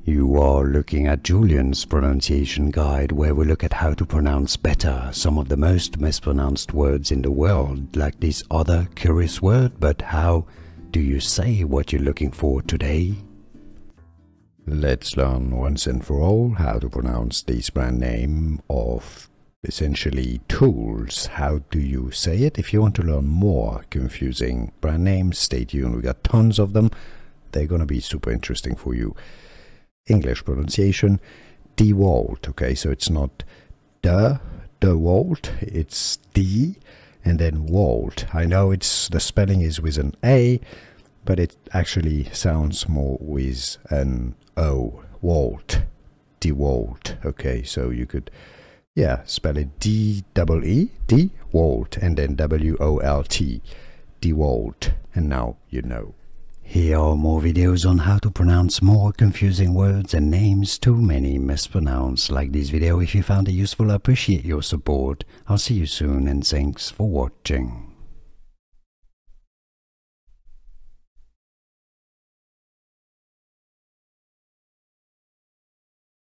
You are looking at Julian's pronunciation guide, where we look at how to pronounce better some of the most mispronounced words in the world, like this other curious word. But how do you say what you're looking for today? Let's learn once and for all how to pronounce this brand name of essentially tools. How do you say it? If you want to learn more confusing brand names, stay tuned. We got tons of them. They're gonna be super interesting for you. English pronunciation, DeWalt. Okay, so it's not DeWalt, it's D and then Walt. I know the spelling is with an A, but it actually sounds more with an O. Walt, DeWalt. Okay, so you could spell it D-E-E, DeWalt, and then W-O-L-T, DeWalt, and now you know. Here are more videos on how to pronounce more confusing words and names too many mispronounced. Like this video if you found it useful. I appreciate your support. I'll see you soon and thanks for watching.